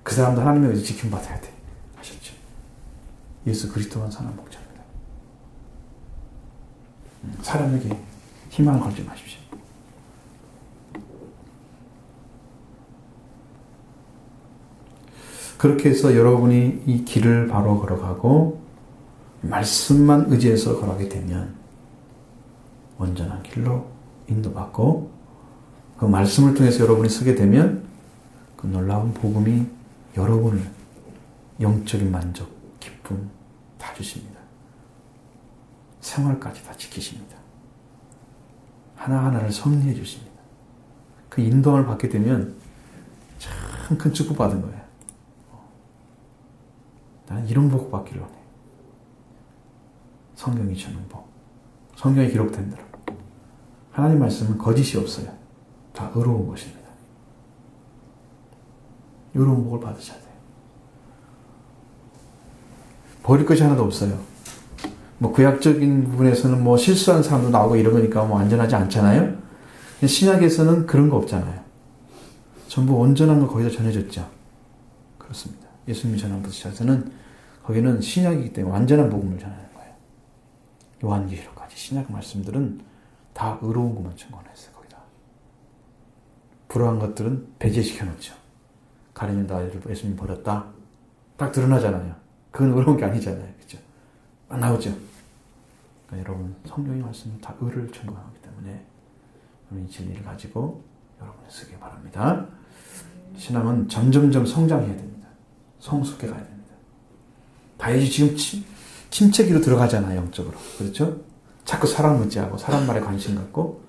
그 사람도 하나님에 의해서 지킴받아야 돼. 아셨죠? 예수 그리스도만 선한 목자입니다. 사람에게 희망을 걸지 마십시오. 그렇게 해서 여러분이 이 길을 바로 걸어가고 말씀만 의지해서 걸어가게 되면 온전한 길로 인도받고 그 말씀을 통해서 여러분이 서게 되면 그 놀라운 복음이 여러분을 영적인 만족, 기쁨 다 주십니다. 생활까지 다 지키십니다. 하나하나를 섭리해 주십니다. 그 인도함을 받게 되면 참 큰 축복 받은 거예요. 나는 이런 복 받기를 원해. 성경이 주는 복. 성경에 기록된 대로. 하나님 말씀은 거짓이 없어요. 다 의로운 것입니다. 의로운 복을 받으셔야 돼요. 버릴 것이 하나도 없어요. 뭐 구약적인 부분에서는 뭐 실수한 사람도 나오고 이런 거니까 뭐 안전하지 않잖아요. 신약에서는 그런 거 없잖아요. 전부 온전한 거 거기다 전해졌죠. 그렇습니다. 예수님이 전한 부서에서는 거기는 신약이기 때문에 완전한 복음을 전하는 거예요. 요한계시록까지 신약 말씀들은 다 의로운 것만 증거했어요. 거기다. 불화한 것들은 배제시켜 놓죠. 가룟 유다 아들을 예수님이 버렸다. 딱 드러나잖아요. 그건 의로운 게 아니잖아요. 그렇죠? 막 나오죠. 그러니까 여러분 성경의 말씀은 다 의를 증거하기 때문에 여러분 이 진리를 가지고 여러분이 쓰기 바랍니다. 신앙은 점점점 성장해야 됩니다. 성숙해 가야 됩니다. 다윗이 지금 침체기로 들어가잖아요. 영적으로. 그렇죠? 자꾸 사람 의지하고 사람 말에 관심 갖고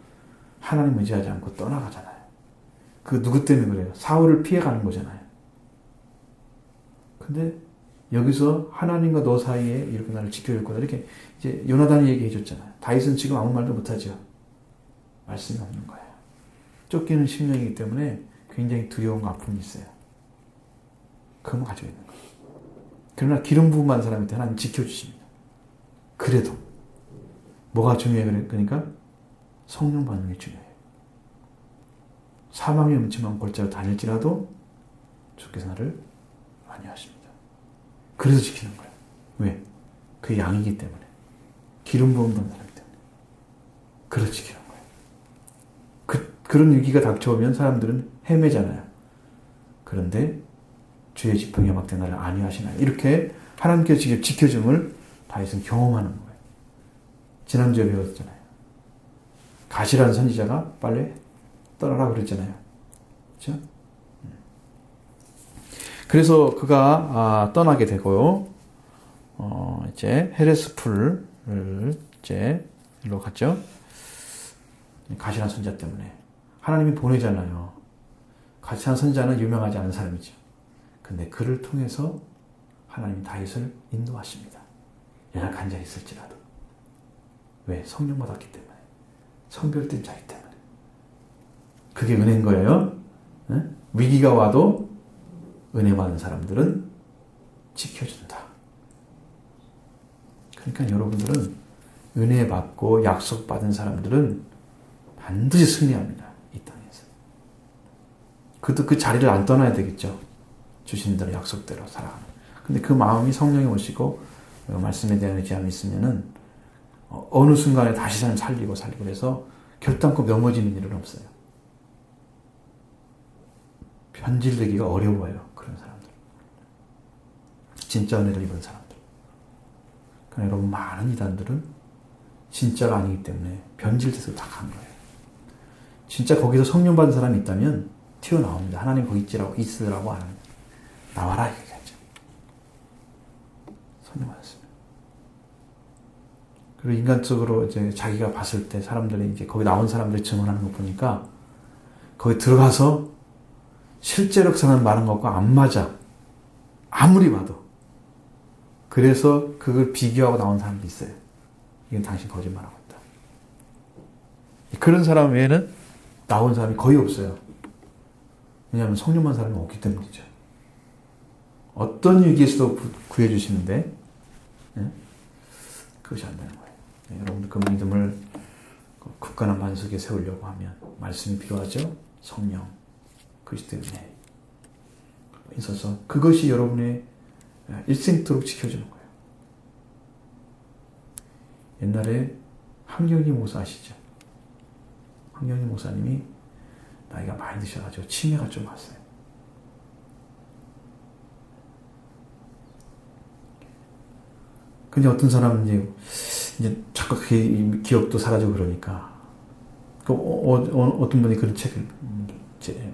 하나님 의지하지 않고 떠나가잖아요. 그 누구 때문에 그래요? 사울을 피해가는 거잖아요. 근데 여기서 하나님과 너 사이에 이렇게 나를 지켜줄 거다. 이렇게 이제 요나단이 얘기해 줬잖아요. 다윗은 지금 아무 말도 못하죠. 말씀이 없는 거예요. 쫓기는 심령이기 때문에 굉장히 두려움과 아픔이 있어요. 그것만 가지고 있는 거예요. 그러나 기름 부음 받은 사람한테 하나님 지켜주십니다. 그래도 뭐가 중요해요? 그러니까 성령 받는 게 중요해요. 사망의 음침한 골짜기로 다닐지라도 주께서 나를 안위하십니다. 그래서 지키는 거예요. 왜? 그 양이기 때문에. 기름 부음 받은 사람이기 때문에. 그래서 지키는 거예요. 그런 위기가 닥쳐오면 사람들은 헤매잖아요. 그런데 주의 지팡이가 막대 나를 안위하시나요? 이렇게 하나님께서 직접 지켜줌을 다윗은 경험하는 거예요. 지난주에 배웠잖아요. 가시라는 선지자가 빨리 떠나라 그랬잖아요. 그렇죠? 그래서 그가 떠나게 되고요. 이제 헤레스풀을 이제 일로 갔죠. 가시라는 선지자 때문에 하나님이 보내잖아요. 가시라는 선지자는 유명하지 않은 사람이죠. 근데 그를 통해서 하나님이 다윗을 인도하십니다. 연약한 자 있을지라도. 왜? 성령 받았기 때문에. 성별된 자이기 때문에. 그게 은혜인 거예요. 네? 위기가 와도 은혜 받은 사람들은 지켜준다. 그러니까 여러분들은 은혜 받고 약속 받은 사람들은 반드시 승리합니다. 이 땅에서. 그것도 그 자리를 안 떠나야 되겠죠. 주신 대로 약속대로 살아가는. 근데 그 마음이 성령이 오시고 말씀에 대한 의지함이 있으면은 어느 순간에 다시 살리고 해서 결단코 넘어지는 일은 없어요. 변질되기가 어려워요. 그런 사람들. 진짜 은혜를 입은 사람들. 그러니까 여러분, 많은 이단들은 진짜가 아니기 때문에 변질돼서 다 간 거예요. 진짜 거기서 성령 받은 사람이 있다면 튀어나옵니다. 하나님 거기 있으라고 안 합니다. 나와라 얘기하죠. 성령 받았습니다. 그리고 인간적으로 이제 자기가 봤을 때 사람들이 이제 거기 나온 사람들이 증언하는 거 보니까 거기 들어가서 실제로 그 사람 말한 것과 안 맞아. 아무리 봐도. 그래서 그걸 비교하고 나온 사람도 있어요. 이건 당신 거짓말하고 있다. 그런 사람 외에는 나온 사람이 거의 없어요. 왜냐하면 성령만 사람이 없기 때문이죠. 어떤 위기에서도 구해주시는데 그것이 안 되는 거예요. 여러분들 그 믿음을 굳건한 반석에 세우려고 하면 말씀이 필요하죠. 성령, 그리스도 때문에 있어서 그것이 여러분의 일생토록 지켜주는 거예요. 옛날에 황경희 목사 아시죠? 황경희 목사님이 나이가 많이 드셔가지고 치매가 좀 왔어요. 근데 어떤 사람은 이제 자꾸 그 기억도 사라지고 그러니까 어떤 분이 그런 책을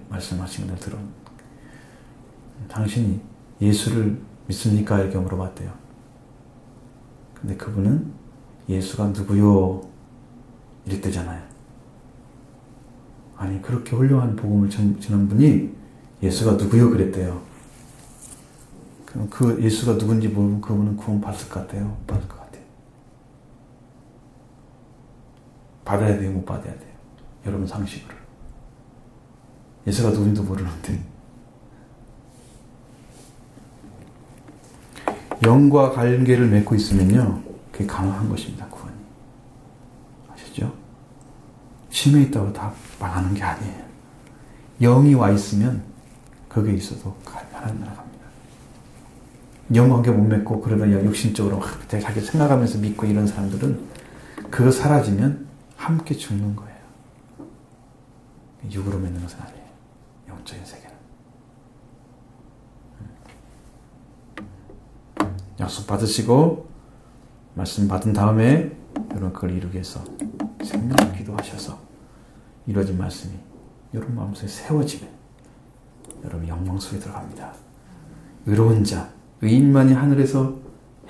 말씀하신 걸 들었는데 당신이 예수를 믿습니까? 이렇게 물어봤대요. 근데 그분은 예수가 누구요? 이랬대잖아요. 아니 그렇게 훌륭한 복음을 전한 분이 예수가 누구요? 그랬대요. 그럼 그 예수가 누군지 모르면 그분은 구원 받을 것 같아요? 못 받을 것 같아요? 받아야 돼요? 못 받아야 돼요? 여러분 상식으로. 예수가 누군지도 모르는데. 영과 관계를 맺고 있으면요, 그게 가능한 것입니다, 구원이. 아시죠? 심해 있다고 다 망하는 게 아니에요. 영이 와 있으면 거기에 있어도 하나님 나라 갑니다. 영 관계 못 맺고 그러다 욕심적으로 자기 생각하면서 믿고 이런 사람들은 그거 사라지면 함께 죽는 거예요. 육으로 맺는 것은 아니에요. 영적인 세계는. 약속 받으시고 말씀 받은 다음에 여러분 그걸 이루기 위해서 생명을 기도하셔서 이루어진 말씀이 여러분 마음속에 세워지면 여러분 영광 속에 들어갑니다. 의로운 자, 의인만이 하늘에서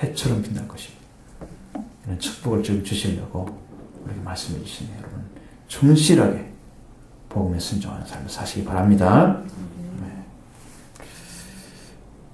해처럼 빛날 것입니다. 이런 축복을 좀 주시려고 우리에게 말씀해 주시네. 여러분 충실하게 복음에 순종하는 삶을 사시기 바랍니다.